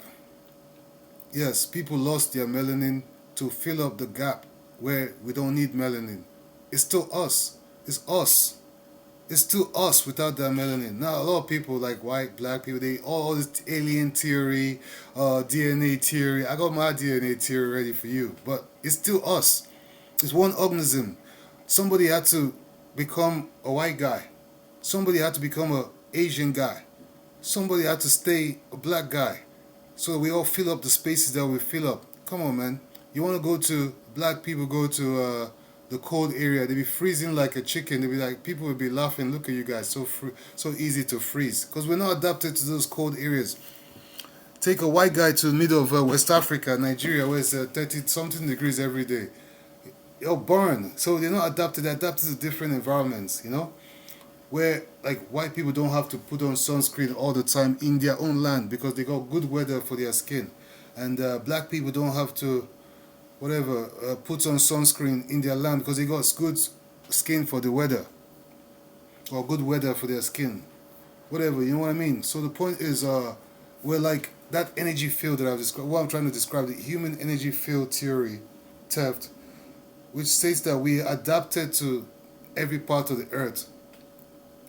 Yes, people lost their melanin to fill up the gap where we don't need melanin. It's still us. It's us. It's still us without that melanin. Now, a lot of people, like white, black people, they all this alien theory, DNA theory. I got my DNA theory ready for you, but it's still us. It's one organism. Somebody had to become a white guy. Somebody had to become a Asian guy. Somebody had to stay a black guy. So we all fill up the spaces that we fill up. Come on, man. You want to go to black people go to the cold area? They be freezing like a chicken. They be like people will be laughing. Look at you guys, so easy to freeze because we're not adapted to those cold areas. Take a white guy to the middle of West Africa, Nigeria, where it's 30 something degrees every day. You'll burn. So they're not adapted. They're adapted to different environments. Where like white people don't have to put on sunscreen all the time in their own land because they got good weather for their skin, and black people don't have to whatever put on sunscreen in their land because they got good skin for the weather or good weather for their skin, whatever. You know what I mean? So the point is, we're like that energy field that I've described. What I'm trying to describe, the human energy field theory, T.E.F.T. which states that we adapted to every part of the earth.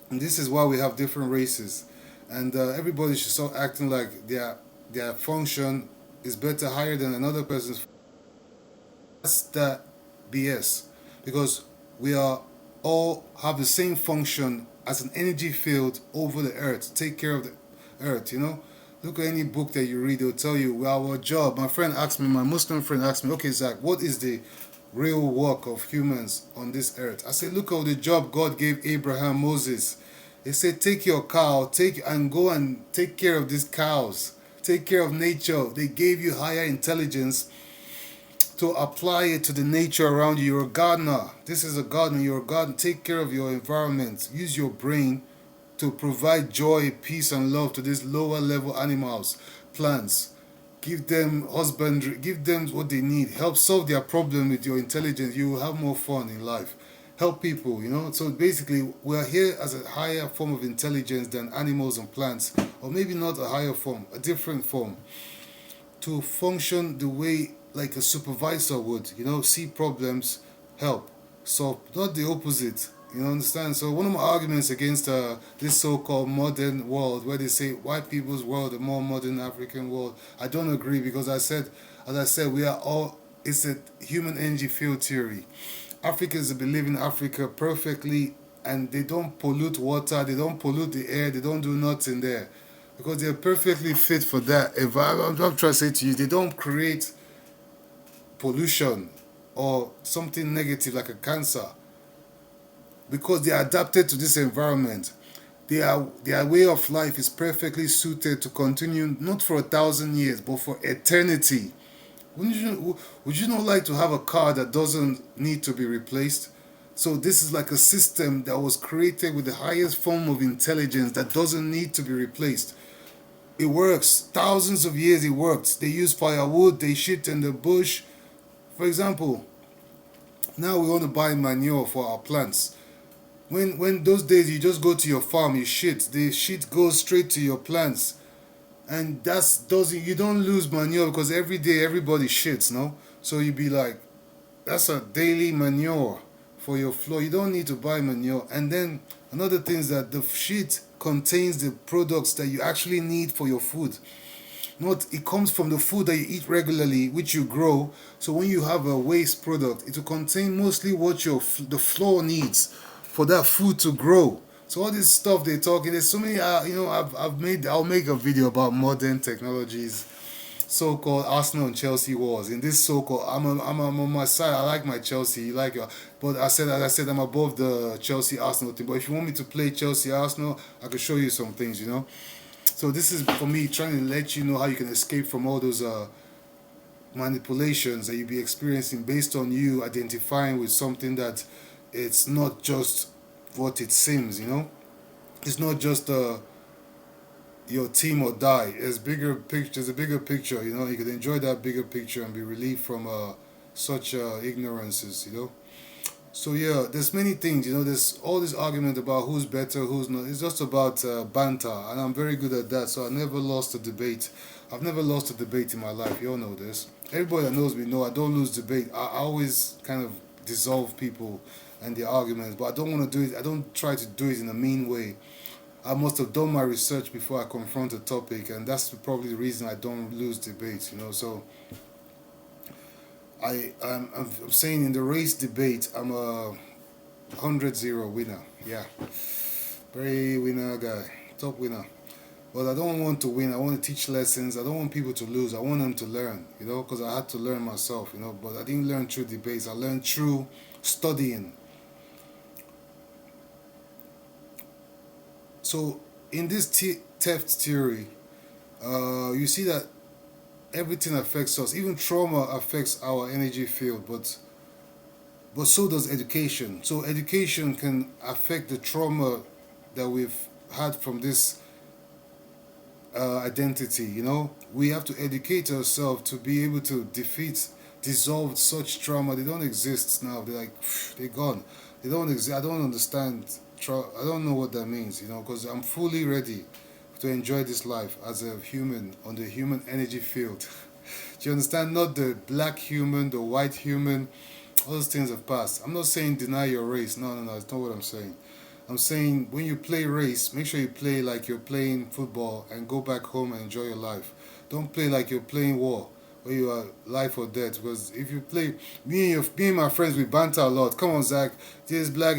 And this is why we have different races. And everybody should start acting like their function is better, higher than another person's. That's that BS. Because we are all have the same function as an energy field over the earth. Take care of the earth, you know? Look at any book that you read, they'll tell you, well, our job. My friend asked me, my Muslim friend asked me, okay, Zach, what is the real work of humans on this earth? I said, look at the job God gave Abraham, Moses. He said, take your cow, take and go and take care of these cows. Take care of nature. They gave you higher intelligence to apply it to the nature around you. You're a gardener. This is a gardener. You're a gardener. Take care of your environment. Use your brain to provide joy, peace, and love to these lower level animals, plants. Give them husbandry. Give them what they need. Help solve their problem with your intelligence. You will have more fun in life. Help people, you know. So basically, we are here as a higher form of intelligence than animals and plants, or maybe not a higher form, a different form, to function the way like a supervisor would, you know, see problems, help, solve, not the opposite. You know, understand? So one of my arguments against this so-called modern world, where they say white people's world, the more modern African world, I don't agree because as I said, we are all. It's a human energy field theory. Africans believe in Africa perfectly, and they don't pollute water, they don't pollute the air, they don't do nothing there, because they're perfectly fit for that. If I'm trying to say to you, they don't create pollution or something negative like a cancer because they are adapted to this environment. Their way of life is perfectly suited to continue not for 1,000 years but for eternity. Would you not like to have a car that doesn't need to be replaced? So this is like a system that was created with the highest form of intelligence that doesn't need to be replaced. It works. Thousands of years it works. They use firewood, they shit in the bush. For example, now we want to buy manure for our plants. When those days you just go to your farm, you shit. The shit goes straight to your plants. And that's doesn't you don't lose manure because every day everybody shits, no? So you be like, that's a daily manure for your floor. You don't need to buy manure. And then another thing is that the shit contains the products that you actually need for your food. Not it comes from the food that you eat regularly, which you grow. So when you have a waste product, it will contain mostly what the floor needs for that food to grow. So all this stuff they're talking, there's so many. I'll make a video about modern technologies, so-called Arsenal and Chelsea wars. In this so-called, I'm on my side. I like my Chelsea. You like your, but as I said, I'm above the Chelsea Arsenal team. But if you want me to play Chelsea Arsenal, I can show you some things. You know. So this is for me trying to let you know how you can escape from all those manipulations that you be experiencing based on you identifying with something that it's not just what it seems. You know, it's not just your team or die. There's bigger picture. There's a bigger picture. You know, you can enjoy that bigger picture and be relieved from such ignorances. You know. So yeah, there's many things. You know, there's all this argument about who's better, who's not. It's just about banter, and I'm very good at that. So I never lost a debate. I've never lost a debate in my life. You all know this. Everybody that knows me know I don't lose debate. I always kind of dissolve people and their arguments, but I don't want to do it. I don't try to do it in a mean way. I must have done my research before I confront a topic, and that's probably the reason I don't lose debates. You know, so I'm saying in the race debate, I'm a 100-0 winner. Yeah, very winner guy, top winner. But I don't want to win. I want to teach lessons. I don't want people to lose. I want them to learn. You know, because I had to learn myself. You know, but I didn't learn through debates. I learned through studying. So in this T.H.E.F.T theory, you see that everything affects us. Even trauma affects our energy field, but so does education. So education can affect the trauma that we've had from this identity. You know, we have to educate ourselves to be able to dissolve such trauma. They don't exist now. They're like they're gone. They don't exist. I don't understand. I don't know what that means. You know, because I'm fully ready to enjoy this life as a human on the human energy field. Do you understand? Not the black human, the white human, All those things have passed. I'm not saying deny your race. No, no, no. That's not what I'm saying. I'm saying when you play race, make sure you play like you're playing football and go back home and enjoy your life. Don't play like you're playing war where you are life or death. Because if you play, me and my friends, we banter a lot. Come on, Zach, this black,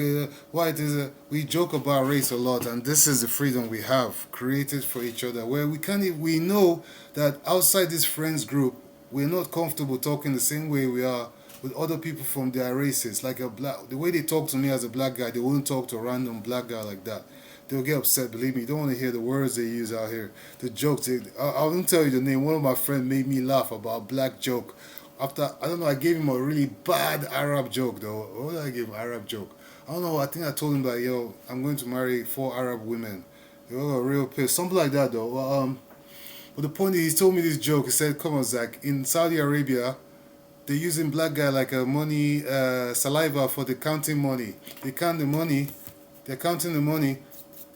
white is. We joke about race a lot, and this is the freedom we have created for each other. Where we can, we know that outside this friends group, we're not comfortable talking the same way we are with other people from their races. Like a black, the way they talk to me as a black guy, they wouldn't talk to a random black guy like that. They'll get upset. Believe me, you don't want to hear the words they use out here. The jokes. I won't tell you the name. One of my friends made me laugh about a black joke. After I don't know, I gave him a really bad Arab joke though. What did I give him? Arab joke. I don't know. I think I told him that yo, I'm going to marry 4 Arab women. They were real pissed. Something like that though. But the point is, he told me this joke. He said, "Come on, Zach. In Saudi Arabia, they're using black guy like a money saliva for the counting money. They count the money. They're counting the money,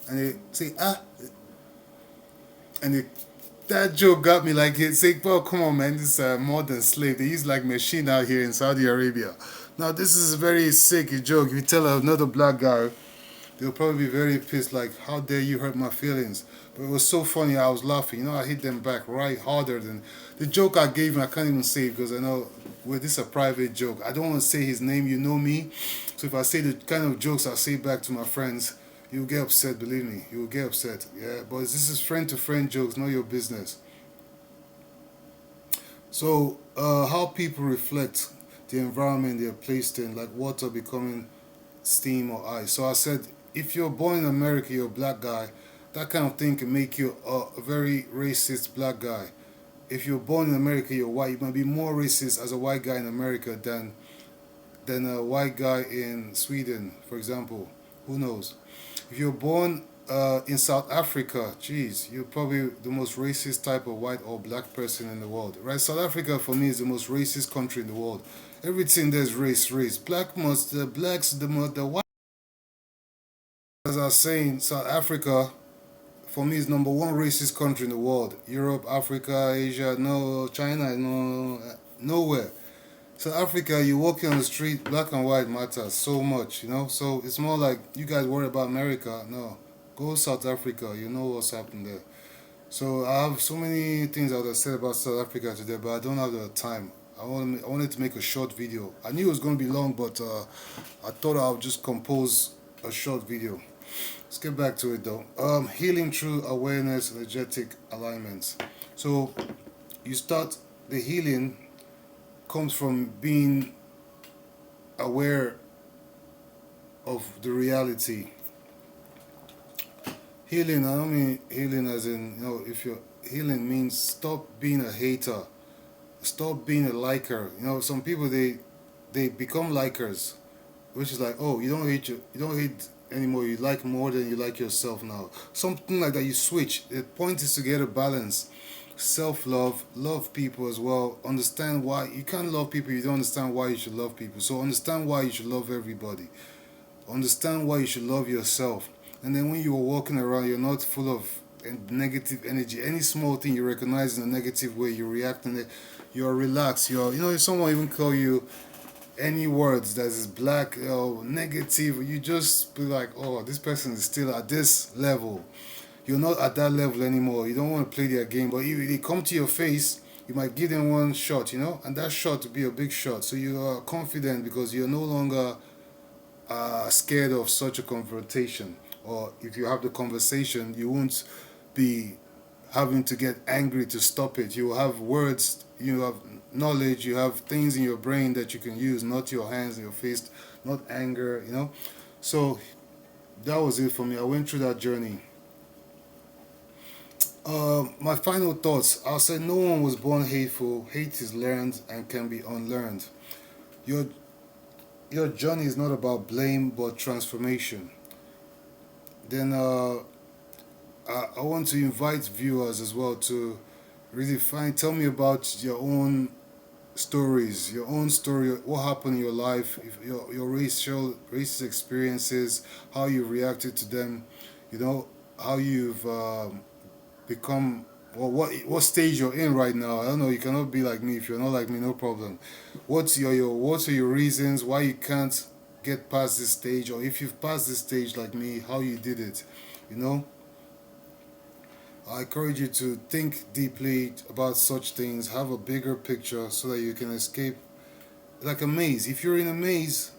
and they say and that joke got me like it's like, well, come on, man, this is modern slave. They use like machine out here in Saudi Arabia. Now this is a very sick joke. If you tell another black guy, they'll probably be very pissed. Like, how dare you hurt my feelings? But it was so funny. I was laughing. You know, I hit them back right harder than the joke I gave him. I can't even say it because I know well, this is a private joke. I don't want to say his name. You know me. So if I say the kind of jokes I say back to my friends, you'll get upset. Believe me, you'll get upset. Yeah, but this is friend to friend jokes, not your business. So, how people reflect the environment they're placed in, like water becoming steam or ice. So I said, if you're born in America, you're a black guy. That kind of thing can make you a very racist black guy. If you're born in America, you're white. You might be more racist as a white guy in America than a white guy in Sweden, for example. Who knows? If you're born in South Africa, geez, you're probably the most racist type of white or black person in the world, right? South Africa for me is the most racist country in the world. Everything there's race, race. Black must the blacks the white. As I was saying, South Africa for me is number one racist country in the world. Europe, Africa, Asia, no, China, no, nowhere. South Africa, you walking on the street, black and white matters so much, you know. So it's more like you guys worry about America. No, go South Africa. You know what's happened there. So I have so many things I would have said about South Africa today, but I don't have the time. I wanted to make a short video. I knew it was going to be long, but I thought I would just compose a short video. Let's get back to it though. Healing through awareness, energetic alignments. So you start the healing comes from being aware of the reality. Healing, I don't mean healing as in, you know, if you're healing means stop being a hater, stop being a liker. You know, some people they become likers, which is like, oh, you don't hate anymore. You like more than you like yourself now. Something like that. You switch. The point is to get a balance. Self love, love people as well. Understand why you can't love people. You don't understand why you should love people. So understand why you should love everybody. Understand why you should love yourself. And then when you are walking around, you're not full of negative energy. Any small thing you recognize in a negative way, you react in it. You're relaxed. You know, if someone even call you any words that is black or negative, you just be like, oh, this person is still at this level. You're not at that level anymore. You don't want to play their game. But if they come to your face, you might give them one shot, you know, and that shot will be a big shot. So you are confident because you're no longer scared of such a confrontation. Or if you have the conversation, you won't be having to get angry to stop it. You have words, you have knowledge, you have things in your brain that you can use, not your hands and your face, not anger, you know. So that was it for me. I went through that journey. My final thoughts. I'll say no one was born hateful. Hate is learned and can be unlearned. Your your journey is not about blame but transformation. Then I want to invite viewers as well to really tell me about your own stories, your own story, what happened in your life, if your racist experiences, how you reacted to them, you know, how you've become or what stage you're in right now. I don't know. You cannot be like me. If you're not like me, no problem. What are your reasons why you can't get past this stage, or if you've passed this stage like me, how you did it? You know, I encourage you to think deeply about such things. Have a bigger picture so that you can escape like a maze. If you're in a maze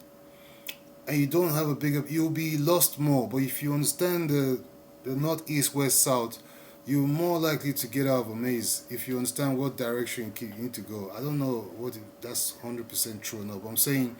and you don't have a bigger, you'll be lost more. But if you understand the north, east, west, south, you're more likely to get out of a maze if you understand what direction you need to go. I don't know what that's 100% true or not, but I'm saying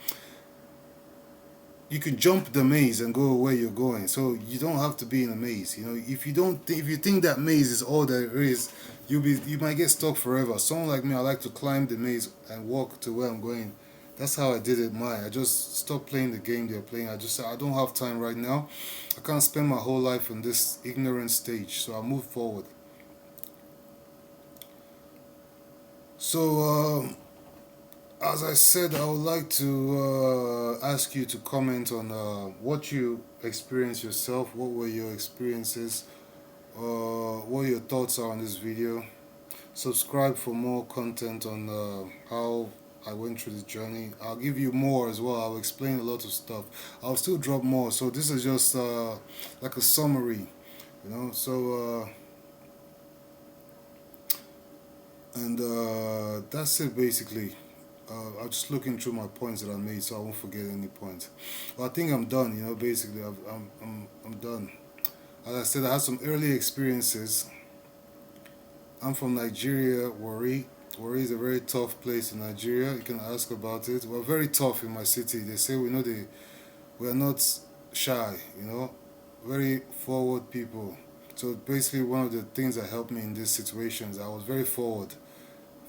you can jump the maze and go where you're going. So you don't have to be in a maze. You know, if you don't, if you think that maze is all there is, you might get stuck forever. Someone like me, I like to climb the maze and walk to where I'm going. That's how I did it. I just stopped playing the game they're playing. I just said I don't have time right now. I can't spend my whole life in this ignorant stage. So I move forward. So as I said, I would like to ask you to comment on what you experienced yourself. What were your experiences? What your thoughts are on this video. Subscribe for more content on how I went through the journey. I'll give you more as well. I'll explain a lot of stuff. I'll still drop more. So this is just like a summary, you know. So and that's it basically. I'm just looking through my points that I made, so I won't forget any points. Well, I think I'm done. You know, basically, I'm done. As I said, I had some early experiences. I'm from Nigeria, Warri. Warri is a very tough place in Nigeria. You can ask about it. We're very tough in my city. They say we are not shy. You know, very forward people. So basically, one of the things that helped me in these situations, I was very forward.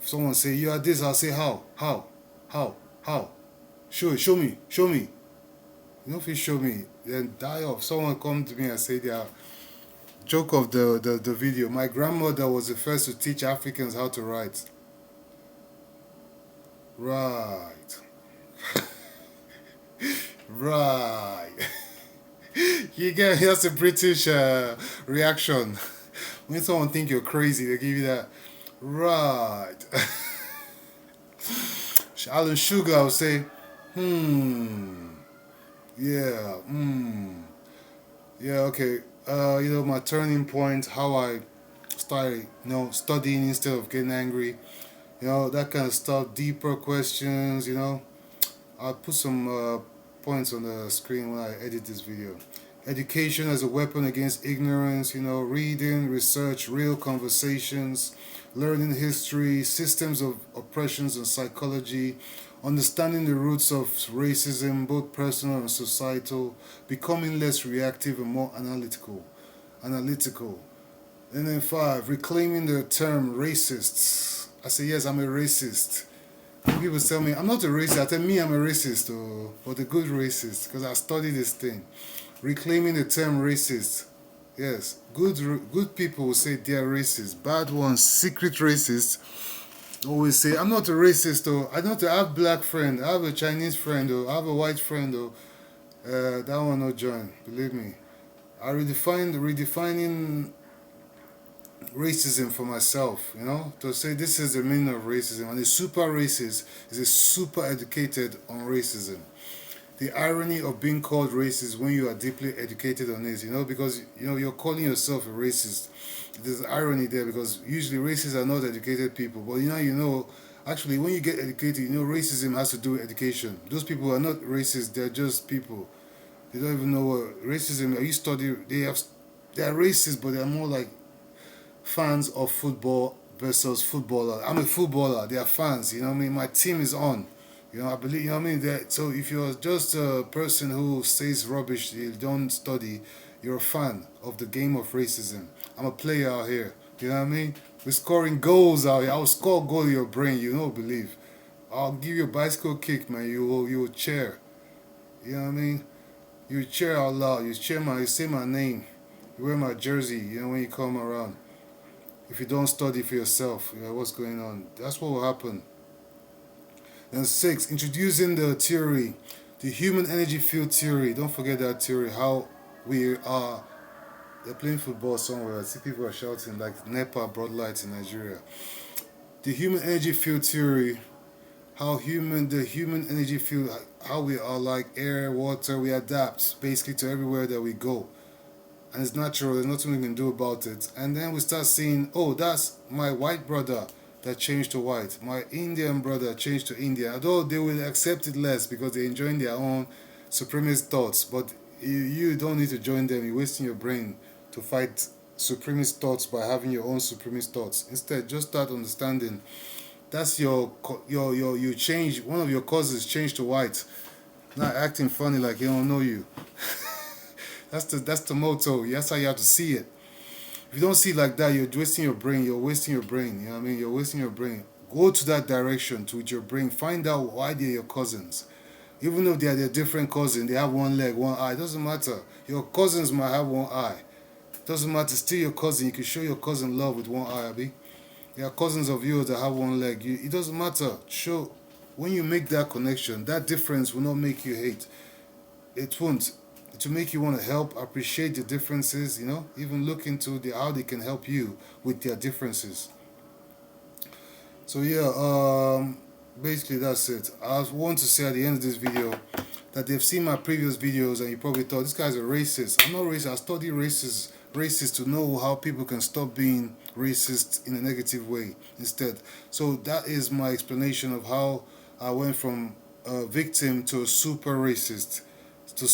If someone say you are this, I'll say how, show me, show me. You know, if you show me, then die off. Someone come to me and say they are joke of the video. My grandmother was the first to teach Africans how to write. Right. Right. You get that's a British reaction. When someone think you're crazy, they give you that. Right. Alan Sugar will say, yeah, yeah, okay. You know, my turning point, how I started, you know, studying instead of getting angry, you know, that kind of stuff, deeper questions, you know. I'll put some points on the screen when I edit this video. Education as a weapon against ignorance, you know, reading, research, real conversations, learning history, systems of oppressions and psychology, understanding the roots of racism, both personal and societal, becoming less reactive and more analytical. Analytical. And then five, reclaiming the term racists. I say, yes, I'm a racist. People tell me, I'm not a racist. I tell me I'm a racist, oh, but a good racist, because I studied this thing. Reclaiming the term racist. Yes, good people will say they're racist. Bad ones, secret racists, always say, I'm not a racist, though. I don't have black friend. I have a Chinese friend, or I have a white friend, or that one no join. Believe me. I redefining racism for myself, you know, to say this is the meaning of racism. And the super racist is a super educated on racism. The irony of being called racist when you are deeply educated on this, you know, because you know you're calling yourself a racist. There's irony there because usually racists are not educated people, but actually when you get educated, you know racism has to do with education. Those people are not racist; they're just people. They don't even know what racism. You study, they are racist, but they're more like fans of football versus footballer. I'm a footballer. They are fans. You know what I mean? My team is on. You know, I believe. You know what I mean? So if you're just a person who says rubbish, you don't study. You're a fan of the game of racism. I'm a player out here. You know what I mean? We're scoring goals out here. I'll score a goal in your brain. You don't believe. I'll give you a bicycle kick, man. You will cheer. You know what I mean? You cheer out loud. You say my name. You wear my jersey. You know when you come around. If you don't study for yourself, you know, what's going on. That's what will happen. And six, introducing the theory, the human energy field theory. Don't forget that theory, how we are they're playing football somewhere. I see people are shouting like NEPA broad lights in Nigeria. The human energy field theory, how the human energy field, how we are like air, water, we adapt basically to everywhere that we go. And it's natural, there's nothing we can do about it. And then we start seeing, oh, that's my white brother that changed to white. My Indian brother changed to India. Although they will accept it less because they're enjoying their own supremacist thoughts. But you don't need to join them. You're wasting your brain to fight supremacist thoughts by having your own supremacist thoughts. Instead, just start understanding that's you change, one of your cousins changed to white. Not acting funny like he don't know you. That's the motto. That's how you have to see it. If you don't see it like that, you're wasting your brain. You're wasting your brain. You know what I mean? You're wasting your brain. Go to that direction to with your brain. Find out why they're your cousins. Even though they are their different cousins, they have one leg, one eye. It doesn't matter. Your cousins might have one eye. It doesn't matter. Still your cousin. You can show your cousin love with one eye, Abby. There are cousins of yours that have one leg. It doesn't matter. Show when you make that connection, that difference will not make you hate. It won't. To make you want to help, appreciate the differences, even look into how they can help you with their differences. So yeah, basically that's it. I want to say at the end of this video that they've seen my previous videos and you probably thought this guy's a racist. I'm not racist. I study racist to know how people can stop being racist in a negative way instead. So that is my explanation of how I went from a victim to a super racist to